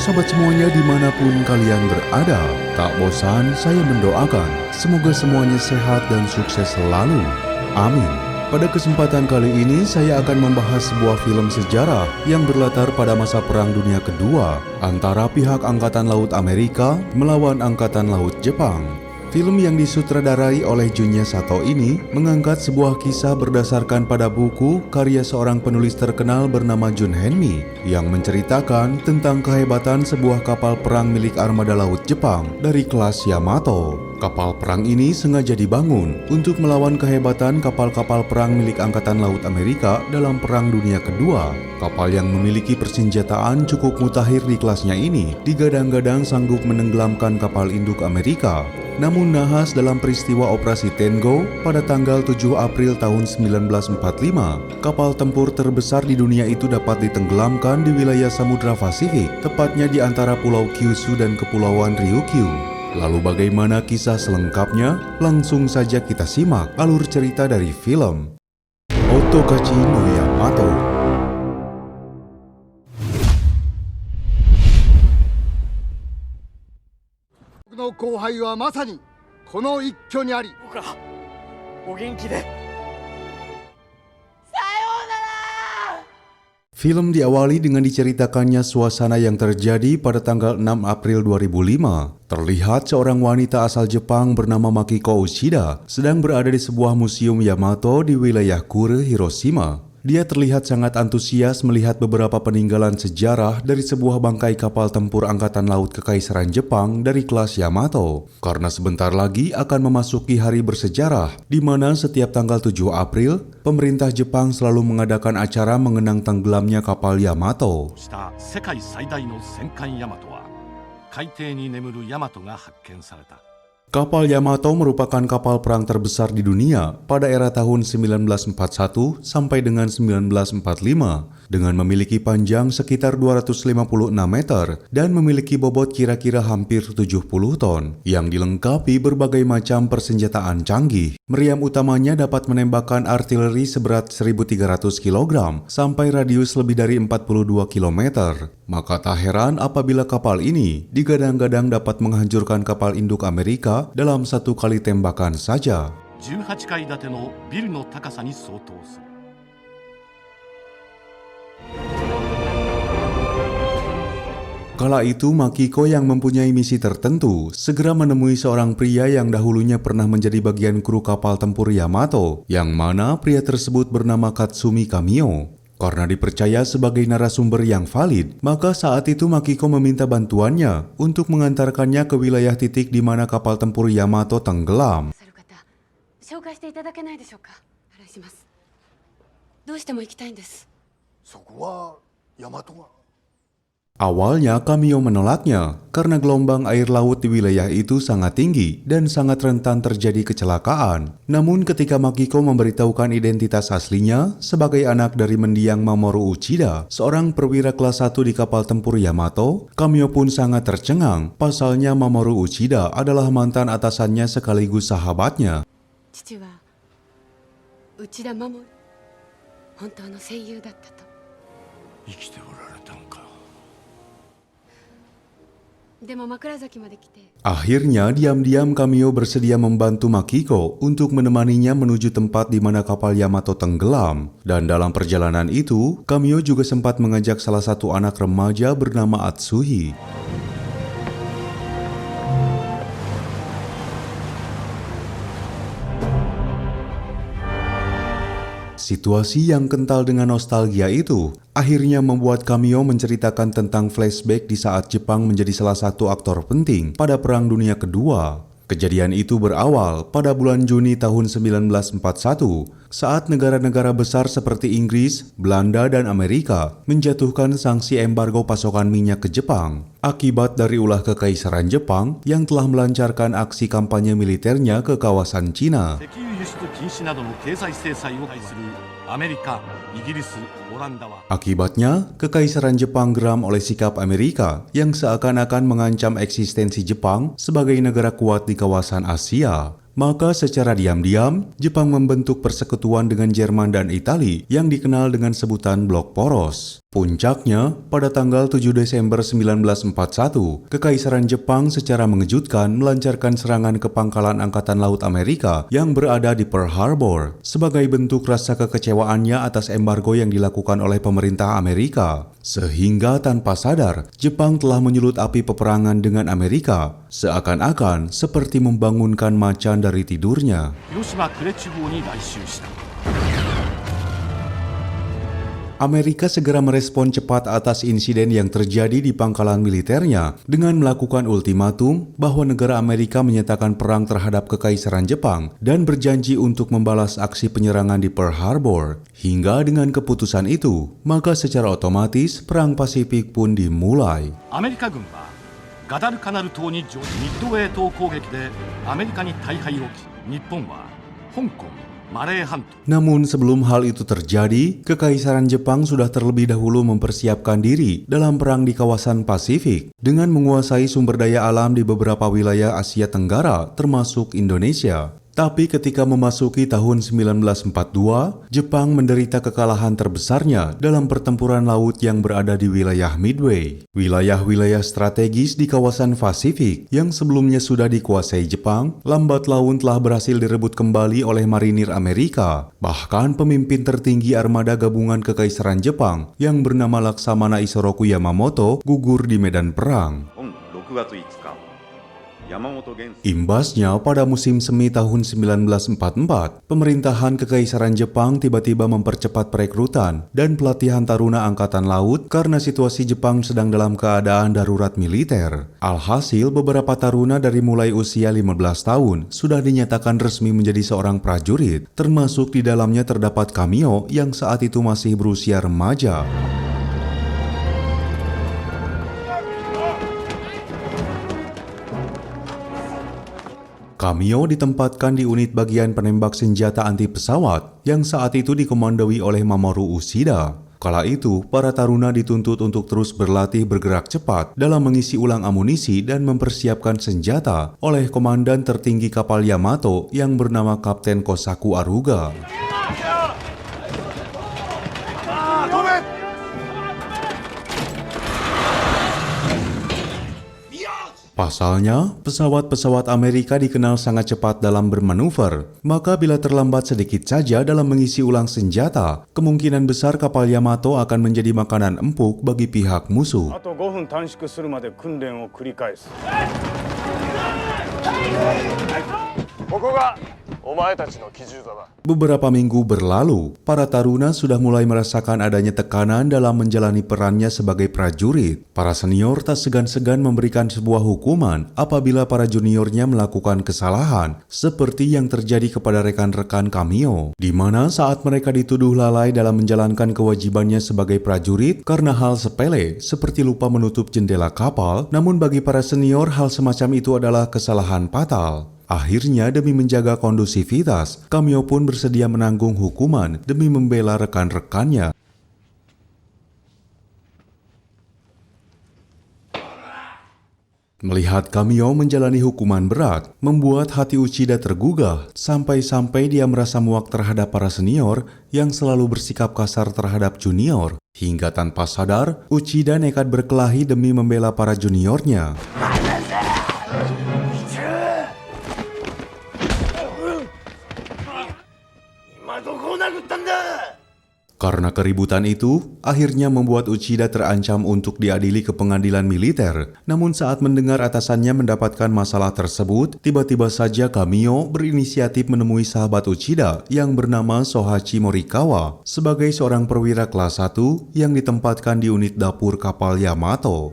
Sobat semuanya dimanapun kalian berada, tak bosan saya mendoakan semoga semuanya sehat dan sukses selalu. Amin. Pada kesempatan kali ini saya akan membahas sebuah film sejarah yang berlatar pada masa Perang Dunia Kedua antara pihak Angkatan Laut Amerika melawan Angkatan Laut Jepang. Film yang disutradarai oleh Junya Sato ini mengangkat sebuah kisah berdasarkan pada buku karya seorang penulis terkenal bernama Jun Henmi yang menceritakan tentang kehebatan sebuah kapal perang milik armada laut Jepang dari kelas Yamato. Kapal perang ini sengaja dibangun untuk melawan kehebatan kapal-kapal perang milik Angkatan Laut Amerika dalam Perang Dunia Kedua. Kapal yang memiliki persenjataan cukup mutakhir di kelasnya ini digadang-gadang sanggup menenggelamkan kapal induk Amerika. Namun nahas dalam peristiwa Operasi Tengo pada tanggal 7 April tahun 1945, kapal tempur terbesar di dunia itu dapat ditenggelamkan di wilayah Samudra Pasifik, tepatnya di antara Pulau Kyushu dan Kepulauan Ryukyu. Lalu bagaimana kisah selengkapnya? Langsung saja kita simak alur cerita dari film Otokachi no Yamato. 僕の後輩はまさにこの一挙にあり。僕らお元気で。 Film diawali dengan diceritakannya suasana yang terjadi pada tanggal 6 April 2005. Terlihat seorang wanita asal Jepang bernama Makiko Uchida sedang berada di sebuah museum Yamato di wilayah Kure, Hiroshima. Dia terlihat sangat antusias melihat beberapa peninggalan sejarah dari sebuah bangkai kapal tempur Angkatan Laut Kekaisaran Jepang dari kelas Yamato. Karena sebentar lagi akan memasuki hari bersejarah, di mana setiap tanggal 7 April, pemerintah Jepang selalu mengadakan acara mengenang tenggelamnya kapal Yamato. 世界最大の戦艦ヤマトは海底に眠るヤマトが発見された。 Kapal Yamato merupakan kapal perang terbesar di dunia pada era tahun 1941 sampai dengan 1945 dengan memiliki panjang sekitar 256 meter dan memiliki bobot kira-kira hampir 70 ton yang dilengkapi berbagai macam persenjataan canggih. Meriam utamanya dapat menembakkan artileri seberat 1.300 kg sampai radius lebih dari 42 km. Maka tak heran apabila kapal ini digadang-gadang dapat menghancurkan kapal induk Amerika dalam satu kali tembakan saja. 18階建てのビルの高さに相当する。 Kala itu Makiko yang mempunyai misi tertentu segera menemui seorang pria yang dahulunya pernah menjadi bagian kru kapal tempur Yamato, yang mana pria tersebut bernama Katsumi Kamio. Karena dipercaya sebagai narasumber yang valid, maka saat itu Makiko meminta bantuannya untuk mengantarkannya ke wilayah titik di mana kapal tempur Yamato tenggelam. 紹介していただけないでしょうか。お願いします。どうしても行きたいんです。そこは大和が。 Awalnya Kamio menolaknya karena gelombang air laut di wilayah itu sangat tinggi dan sangat rentan terjadi kecelakaan. Namun ketika Makiko memberitahukan identitas aslinya sebagai anak dari mendiang Mamoru Uchida, seorang perwira kelas 1 di kapal tempur Yamato, Kamio pun sangat tercengang. Pasalnya Mamoru Uchida adalah mantan atasannya sekaligus sahabatnya. 父は内田守、本当の戦友だったと。生きておられたんか。 でも枕崎まで来て。 Akhirnya diam-diam Kamio bersedia membantu Makiko untuk menemaninya menuju tempat di mana kapal Yamato tenggelam. Dan dalam perjalanan itu, Kamio juga sempat mengajak salah satu anak remaja bernama Atsuhi. Situasi yang kental dengan nostalgia itu akhirnya membuat Kamio menceritakan tentang flashback di saat Jepang menjadi salah satu aktor penting pada Perang Dunia Kedua. Kejadian itu berawal pada bulan Juni tahun 1941 saat negara-negara besar seperti Inggris, Belanda, dan Amerika menjatuhkan sanksi embargo pasokan minyak ke Jepang akibat dari ulah kekaisaran Jepang yang telah melancarkan aksi kampanye militernya ke kawasan Cina. 石油輸出禁止などの経済制裁を排するアメリカ、イギリス、オランダは Akibatnya, kekaisaran Jepang geram oleh sikap Amerika yang seakan-akan mengancam eksistensi Jepang sebagai negara kuat di kawasan Asia. Maka secara diam-diam, Jepang membentuk persekutuan dengan Jerman dan Italia yang dikenal dengan sebutan Blok Poros. Puncaknya, pada tanggal 7 Desember 1941, Kekaisaran Jepang secara mengejutkan melancarkan serangan ke pangkalan Angkatan Laut Amerika yang berada di Pearl Harbor sebagai bentuk rasa kekecewaannya atas embargo yang dilakukan oleh pemerintah Amerika. Sehingga tanpa sadar, Jepang telah menyulut api peperangan dengan Amerika, seakan-akan seperti membangunkan macan dari tidurnya. 広島呉地方に来襲した。 Amerika segera merespon cepat atas insiden yang terjadi di pangkalan militernya dengan melakukan ultimatum bahwa negara Amerika menyatakan perang terhadap Kekaisaran Jepang dan berjanji untuk membalas aksi penyerangan di Pearl Harbor. Hingga dengan keputusan itu, maka secara otomatis perang Pasifik pun dimulai. アメリカ軍はガダルカナル島に上陸、ミッドウェー島攻撃でアメリカに大敗を期、日本は香港、マレー半島。 Namun sebelum hal itu terjadi, Kekaisaran Jepang sudah terlebih dahulu mempersiapkan diri dalam perang di kawasan Pasifik dengan menguasai sumber daya alam di beberapa wilayah Asia Tenggara termasuk Indonesia. Tapi ketika memasuki tahun 1942, Jepang menderita kekalahan terbesarnya dalam pertempuran laut yang berada di wilayah Midway. Wilayah-wilayah strategis di kawasan Pasifik yang sebelumnya sudah dikuasai Jepang, lambat laun telah berhasil direbut kembali oleh marinir Amerika. Bahkan pemimpin tertinggi armada gabungan Kekaisaran Jepang yang bernama Laksamana Isoroku Yamamoto gugur di medan perang. Imbasnya, pada musim semi tahun 1944, pemerintahan Kekaisaran Jepang tiba-tiba mempercepat perekrutan dan pelatihan taruna angkatan laut karena situasi Jepang sedang dalam keadaan darurat militer. Alhasil, beberapa taruna dari mulai usia 15 tahun sudah dinyatakan resmi menjadi seorang prajurit, termasuk di dalamnya terdapat Kamio yang saat itu masih berusia remaja. Kamio ditempatkan di unit bagian penembak senjata anti pesawat yang saat itu dikomandoi oleh Mamoru Ushida. Kala itu, para taruna dituntut untuk terus berlatih bergerak cepat dalam mengisi ulang amunisi dan mempersiapkan senjata oleh komandan tertinggi kapal Yamato yang bernama Kapten Kosaku Aruga. Pasalnya, pesawat-pesawat Amerika dikenal sangat cepat dalam bermanuver, maka bila terlambat sedikit saja dalam mengisi ulang senjata, kemungkinan besar kapal Yamato akan menjadi makanan empuk bagi pihak musuh. あと5分短縮するまで訓練を繰り返す。ここがお前たちの基準座だ。 Beberapa minggu berlalu, para taruna sudah mulai merasakan adanya tekanan dalam menjalani perannya sebagai prajurit. Para senior tak segan-segan memberikan sebuah hukuman apabila para juniornya melakukan kesalahan, seperti yang terjadi kepada rekan-rekan Kamio, di mana saat mereka dituduh lalai dalam menjalankan kewajibannya sebagai prajurit karena hal sepele seperti lupa menutup jendela kapal, namun bagi para senior hal semacam itu adalah kesalahan fatal. Akhirnya, demi menjaga kondusivitas, Kamio pun bersedia menanggung hukuman demi membela rekan-rekannya. Melihat Kamio menjalani hukuman berat, membuat hati Uchida tergugah, sampai-sampai dia merasa muak terhadap para senior yang selalu bersikap kasar terhadap junior. Hingga tanpa sadar, Uchida nekat berkelahi demi membela para juniornya. Karena keributan itu, akhirnya membuat Uchida terancam untuk diadili ke pengadilan militer. Namun saat mendengar atasannya mendapatkan masalah tersebut, tiba-tiba saja Kamio berinisiatif menemui sahabat Uchida yang bernama Sohachi Morikawa sebagai seorang perwira kelas 1 yang ditempatkan di unit dapur kapal Yamato.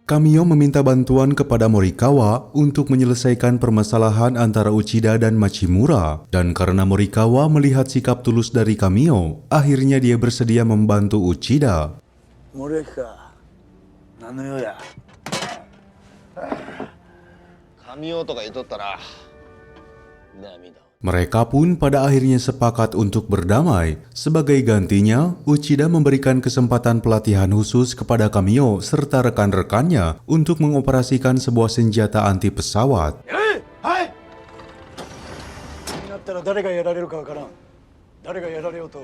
Kamio meminta bantuan kepada Morikawa untuk menyelesaikan permasalahan antara Uchida dan Machimura. Dan karena Morikawa melihat sikap tulus dari Kamio, akhirnya dia bersedia membantu Uchida. Mereka pun pada akhirnya sepakat untuk berdamai. Sebagai gantinya, Uchida memberikan kesempatan pelatihan khusus kepada Kamio serta rekan-rekannya untuk mengoperasikan sebuah senjata anti pesawat. になったら誰がやられるかわからん。誰がやられようと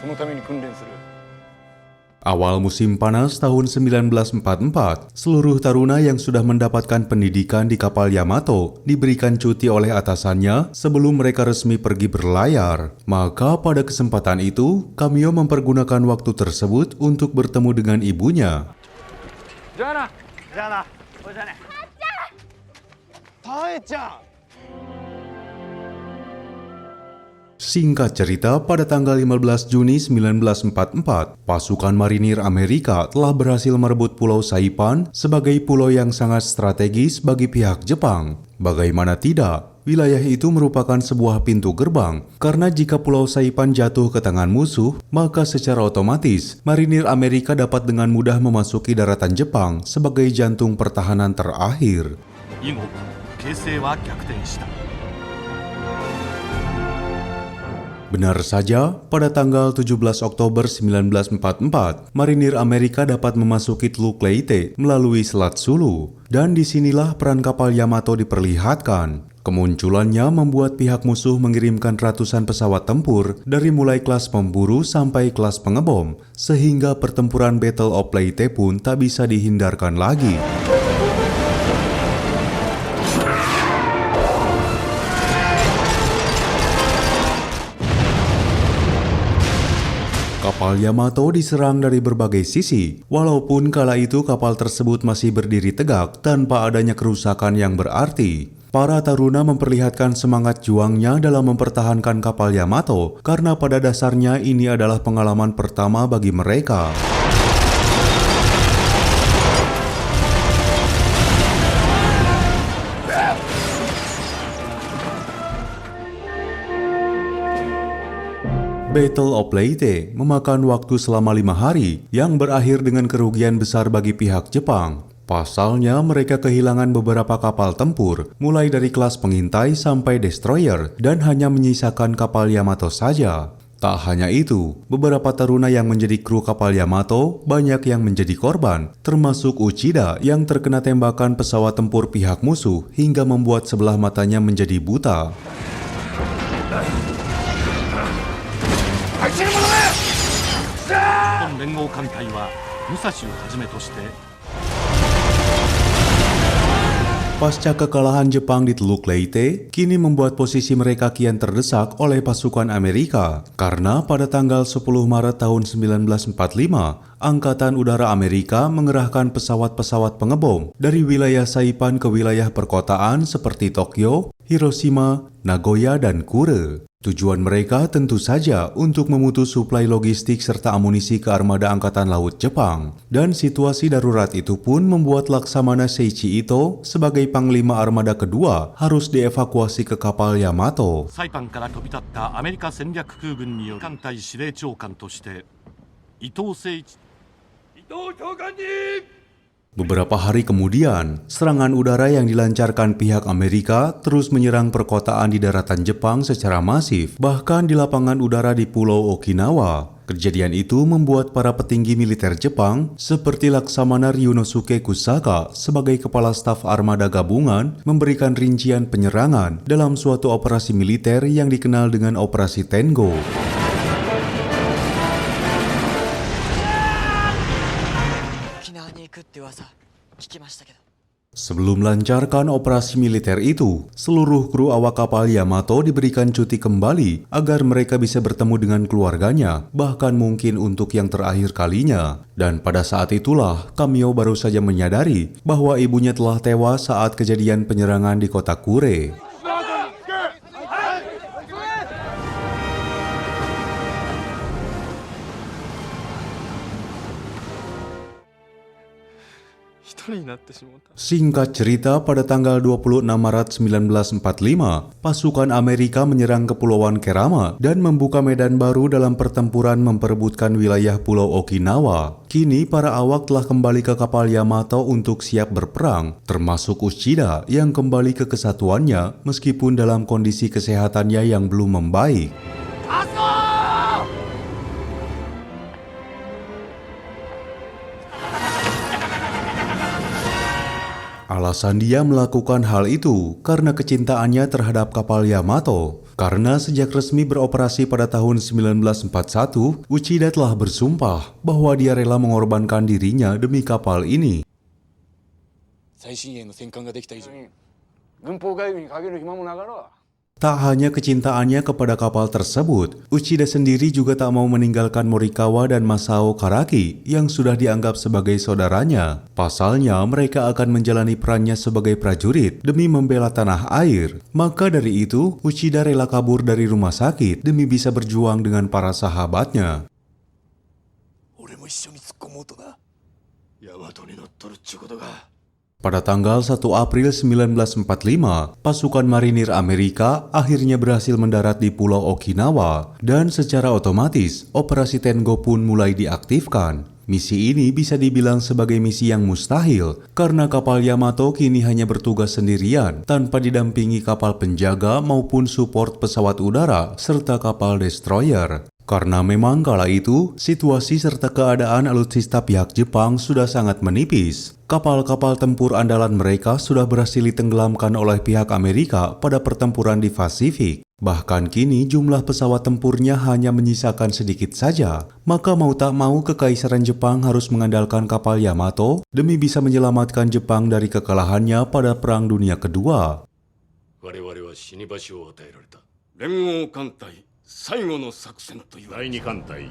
そのために訓練する。 Awal musim panas tahun 1944, seluruh taruna yang sudah mendapatkan pendidikan di kapal Yamato diberikan cuti oleh atasannya sebelum mereka resmi pergi berlayar. Maka pada kesempatan itu, Kamio mempergunakan waktu tersebut untuk bertemu dengan ibunya. じゃあなじゃあなこれじゃねタエちゃん Singkat cerita, pada tanggal 15 Juni 1944, pasukan marinir Amerika telah berhasil merebut Pulau Saipan sebagai pulau yang sangat strategis bagi pihak Jepang. Bagaimana tidak, wilayah itu merupakan sebuah pintu gerbang, karena jika Pulau Saipan jatuh ke tangan musuh, maka secara otomatis marinir Amerika dapat dengan mudah memasuki daratan Jepang sebagai jantung pertahanan terakhir. 以後形勢は逆転した。 Benar saja, pada tanggal 17 Oktober 1944, marinir Amerika dapat memasuki Teluk Leyte melalui Selat Sulu. Dan disinilah peran kapal Yamato diperlihatkan. Kemunculannya membuat pihak musuh mengirimkan ratusan pesawat tempur dari mulai kelas pemburu sampai kelas pengebom, sehingga pertempuran Battle of Leyte pun tak bisa dihindarkan lagi. Kapal Yamato diserang dari berbagai sisi, walaupun kala itu kapal tersebut masih berdiri tegak tanpa adanya kerusakan yang berarti. Para taruna memperlihatkan semangat juangnya dalam mempertahankan kapal Yamato, karena pada dasarnya ini adalah pengalaman pertama bagi mereka. Battle of Leyte memakan waktu selama 5 hari yang berakhir dengan kerugian besar bagi pihak Jepang. Pasalnya mereka kehilangan beberapa kapal tempur, mulai dari kelas pengintai sampai destroyer, dan hanya menyisakan kapal Yamato saja. Tak hanya itu, beberapa taruna yang menjadi kru kapal Yamato banyak yang menjadi korban, termasuk Uchida yang terkena tembakan pesawat tempur pihak musuh hingga membuat sebelah matanya menjadi buta. 本連合艦隊は武蔵をはじめとして Pasca kekalahan Jepang di Teluk Leyte, kini membuat posisi mereka kian terdesak oleh pasukan Amerika. Karena pada tanggal 10 Maret tahun 1945, Angkatan Udara Amerika mengerahkan pesawat-pesawat pengebom dari wilayah Saipan ke wilayah perkotaan seperti Tokyo, Hiroshima, Nagoya, dan Kure. Tujuan mereka tentu saja untuk memutus suplai logistik serta amunisi ke armada Angkatan Laut Jepang. Dan situasi darurat itu pun membuat Laksamana Seiichi Ito sebagai Panglima Armada kedua harus dievakuasi ke kapal Yamato. サイパンから飛び立ったアメリカ戦略空軍による艦隊司令長官として伊藤誠一伊藤長官に Beberapa hari kemudian, serangan udara yang dilancarkan pihak Amerika terus menyerang perkotaan di daratan Jepang secara masif, bahkan di lapangan udara di Pulau Okinawa. Kejadian itu membuat para petinggi militer Jepang seperti Laksamana Ryunosuke Kusaka sebagai kepala staf armada gabungan memberikan rincian penyerangan dalam suatu operasi militer yang dikenal dengan Operasi Tengo. Sebelum melancarkan operasi militer itu, seluruh kru awak kapal Yamato diberikan cuti kembali agar mereka bisa bertemu dengan keluarganya, bahkan mungkin untuk yang terakhir kalinya. Dan pada saat itulah, Kamio baru saja menyadari bahwa ibunya telah tewas saat kejadian penyerangan di kota Kure. 一人になってしまった。 Singkat cerita, pada tanggal 26 Maret 1945, pasukan Amerika menyerang Kepulauan Kerama dan membuka medan baru dalam pertempuran memperebutkan wilayah Pulau Okinawa. Kini para awak telah kembali ke kapal Yamato untuk siap berperang, termasuk Uchida yang kembali ke kesatuannya meskipun dalam kondisi kesehatannya yang belum membaik. Alasan dia melakukan hal itu karena kecintaannya terhadap kapal Yamato. Karena sejak resmi beroperasi pada tahun 1941, Uchida telah bersumpah bahwa dia rela mengorbankan dirinya demi kapal ini. 最新鋭の戦艦ができた以上軍法外務にかける暇もなかろう。 Tak hanya kecintaannya kepada kapal tersebut, Uchida sendiri juga tak mau meninggalkan Morikawa dan Masao Karaki yang sudah dianggap sebagai saudaranya. Pasalnya, mereka akan menjalani perannya sebagai prajurit demi membela tanah air. Maka dari itu, Uchida rela kabur dari rumah sakit demi bisa berjuang dengan para sahabatnya. 俺も一緒に突っ込もうとな。ヤマトに乗っ取るっちゅうことが。 Pada tanggal 1 April 1945, pasukan marinir Amerika akhirnya berhasil mendarat di Pulau Okinawa dan secara otomatis Operasi Tengo pun mulai diaktifkan. Misi ini bisa dibilang sebagai misi yang mustahil karena kapal Yamato kini hanya bertugas sendirian tanpa didampingi kapal penjaga maupun support pesawat udara serta kapal destroyer. Karena memang kala itu, situasi serta keadaan alutsista pihak Jepang sudah sangat menipis. Kapal-kapal tempur andalan mereka sudah berhasil ditenggelamkan oleh pihak Amerika pada pertempuran di Pasifik. Bahkan kini jumlah pesawat tempurnya hanya menyisakan sedikit saja. Maka mau tak mau Kekaisaran Jepang harus mengandalkan kapal Yamato demi bisa menyelamatkan Jepang dari kekalahannya pada Perang Dunia Kedua. 我々は死に場所を与えられた。連合艦隊最後の作戦という第二艦隊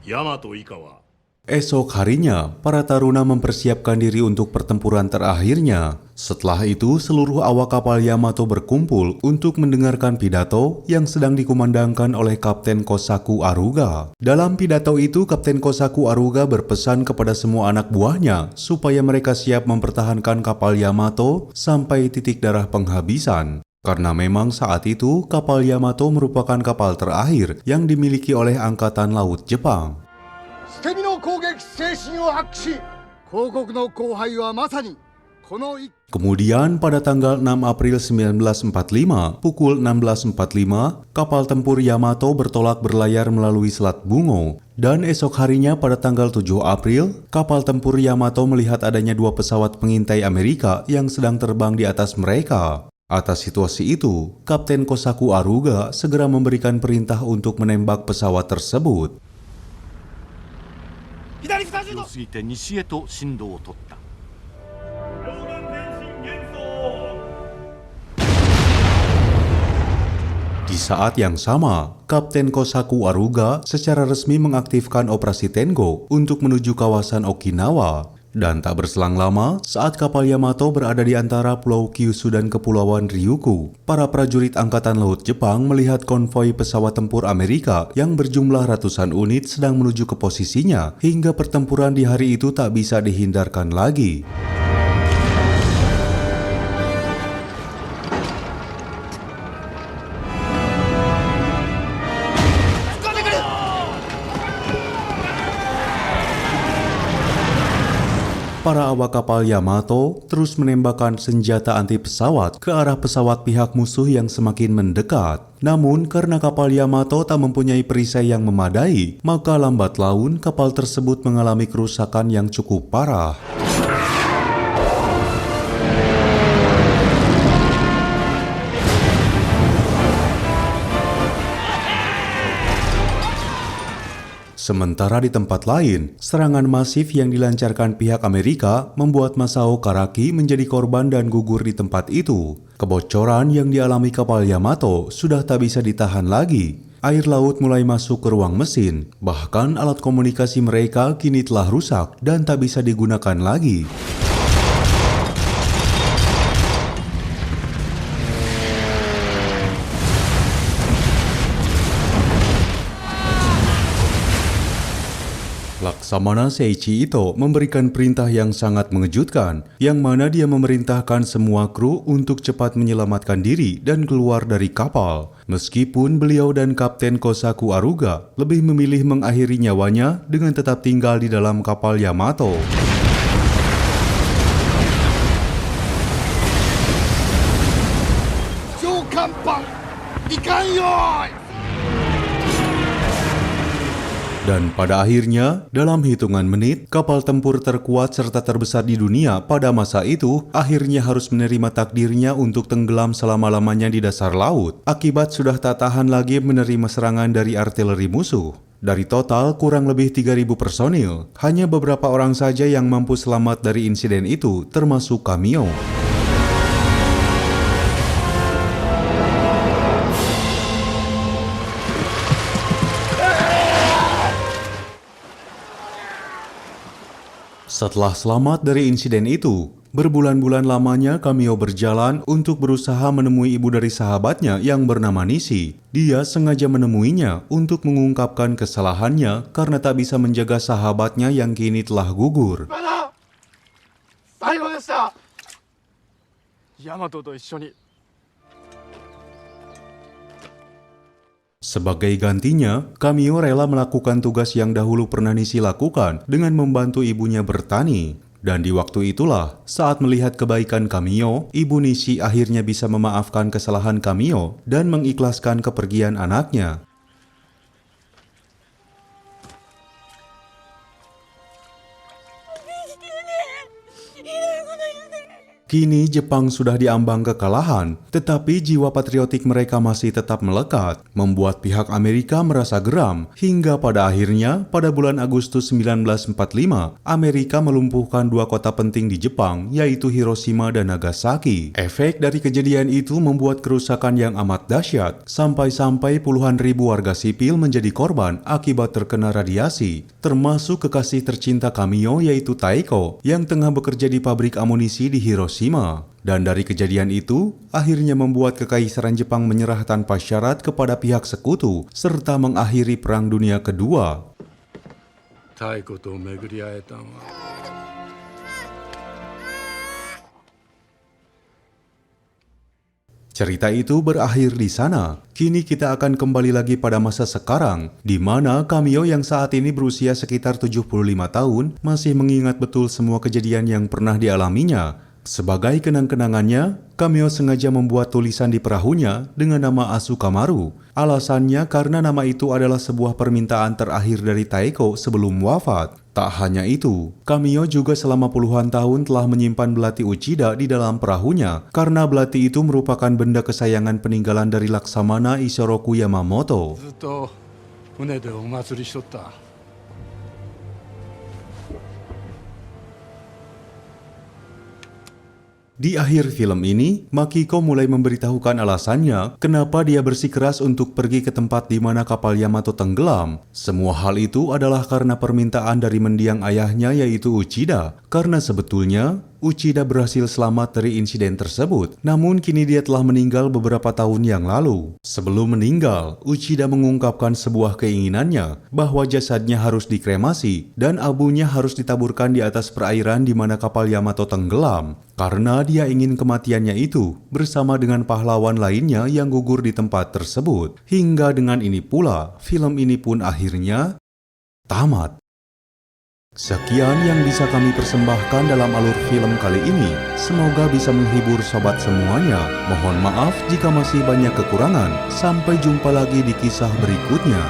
大和以下は Esok harinya, para taruna mempersiapkan diri untuk pertempuran terakhirnya. Setelah itu, seluruh awak kapal Yamato berkumpul untuk mendengarkan pidato yang sedang dikumandangkan oleh Kapten Kosaku Aruga. Dalam pidato itu, Kapten Kosaku Aruga berpesan kepada semua anak buahnya supaya mereka siap mempertahankan kapal Yamato sampai titik darah penghabisan. Karena memang saat itu, kapal Yamato merupakan kapal terakhir yang dimiliki oleh Angkatan Laut Jepang. 捨て身の攻撃精神を発揮し、広告の荒廃はまさにこの一 Kemudian pada tanggal 6 April 1945, pukul 16.45, kapal tempur Yamato bertolak berlayar melalui Selat Bungo. Dan esok harinya pada tanggal 7 April, kapal tempur Yamato melihat adanya dua pesawat pengintai Amerika yang sedang terbang di atas mereka. Atas situasi itu, Kapten Kosaku Aruga segera memberikan perintah untuk menembak pesawat tersebut. 気を過ぎて西へと進路を取った。 Di saat yang sama, Kapten Kosaku Aruga secara resmi mengaktifkan Operasi Tengo untuk menuju kawasan Okinawa. Dan tak berselang lama, saat kapal Yamato berada di antara Pulau Kyushu dan Kepulauan Ryukyu, para prajurit Angkatan Laut Jepang melihat konvoi pesawat tempur Amerika yang berjumlah ratusan unit sedang menuju ke posisinya, hingga pertempuran di hari itu tak bisa dihindarkan lagi. Para awak kapal Yamato terus menembakkan senjata anti pesawat ke arah pesawat pihak musuh yang semakin mendekat. Namun karena kapal Yamato tak mempunyai perisai yang memadai, maka lambat laun kapal tersebut mengalami kerusakan yang cukup parah. Sementara di tempat lain, serangan masif yang dilancarkan pihak Amerika membuat Masao Karaki menjadi korban dan gugur di tempat itu. Kebocoran yang dialami kapal Yamato sudah tak bisa ditahan lagi. Air laut mulai masuk ke ruang mesin, bahkan alat komunikasi mereka kini telah rusak dan tak bisa digunakan lagi. Laksamana Seiichi Ito memberikan perintah yang sangat mengejutkan, yang mana dia memerintahkan semua kru untuk cepat menyelamatkan diri dan keluar dari kapal. Meskipun beliau dan Kapten Kosaku Aruga lebih memilih mengakhiri nyawanya dengan tetap tinggal di dalam kapal Yamato. Dan pada akhirnya, dalam hitungan menit, kapal tempur terkuat serta terbesar di dunia pada masa itu akhirnya harus menerima takdirnya untuk tenggelam selama-lamanya di dasar laut, akibat sudah tak tahan lagi menerima serangan dari artileri musuh. Dari total kurang lebih 3.000 personil, hanya beberapa orang saja yang mampu selamat dari insiden itu, termasuk Kamio. Setelah selamat dari insiden itu, berbulan-bulan lamanya Kamio berjalan untuk berusaha menemui ibu dari sahabatnya yang bernama Nishi. Dia sengaja menemuinya untuk mengungkapkan kesalahannya karena tak bisa menjaga sahabatnya yang kini telah gugur. 最後でした。ヤマトと一緒に Sebagai gantinya, Kamio rela melakukan tugas yang dahulu pernah Nishi lakukan dengan membantu ibunya bertani. Dan di waktu itulah, saat melihat kebaikan Kamio, ibu Nishi akhirnya bisa memaafkan kesalahan Kamio dan mengikhlaskan kepergian anaknya. Kini Jepang sudah diambang kekalahan, tetapi jiwa patriotik mereka masih tetap melekat, membuat pihak Amerika merasa geram, hingga pada akhirnya pada bulan Agustus 1945, Amerika melumpuhkan dua kota penting di Jepang, yaitu Hiroshima dan Nagasaki. Efek dari kejadian itu membuat kerusakan yang amat dahsyat, sampai-sampai puluhan ribu warga sipil menjadi korban akibat terkena radiasi, termasuk kekasih tercinta Kamio yaitu Taeko, yang tengah bekerja di pabrik amunisi di Hiroshima. Dan dari kejadian itu, akhirnya membuat Kekaisaran Jepang menyerah tanpa syarat kepada pihak sekutu, serta mengakhiri Perang Dunia Kedua. Cerita itu berakhir di sana. Kini kita akan kembali lagi pada masa sekarang, di mana Kamio yang saat ini berusia sekitar 75 tahun masih mengingat betul semua kejadian yang pernah dialaminya. Sebagai kenang-kenangannya, Kamio sengaja membuat tulisan di perahunya dengan nama Asukamaru. Alasannya karena nama itu adalah sebuah permintaan terakhir dari Taeko sebelum wafat. Tak hanya itu, Kamio juga selama puluhan tahun telah menyimpan belati Uchida di dalam perahunya karena belati itu merupakan benda kesayangan peninggalan dari Laksamana Isoroku Yamamoto. Di akhir film ini, Makiko mulai memberitahukan alasannya kenapa dia bersikeras untuk pergi ke tempat di mana kapal Yamato tenggelam. Semua hal itu adalah karena permintaan dari mendiang ayahnya yaitu Uchida. Karena sebetulnya, Uchida berhasil selamat dari insiden tersebut, namun kini dia telah meninggal beberapa tahun yang lalu. Sebelum meninggal, Uchida mengungkapkan sebuah keinginannya bahwa jasadnya harus dikremasi dan abunya harus ditaburkan di atas perairan di mana kapal Yamato tenggelam. Karena dia ingin kematiannya itu bersama dengan pahlawan lainnya yang gugur di tempat tersebut. Hingga dengan ini pula, film ini pun akhirnya tamat. Sekian yang bisa kami persembahkan dalam alur film kali ini. Semoga bisa menghibur sobat semuanya. Mohon maaf jika masih banyak kekurangan. Sampai jumpa lagi di kisah berikutnya.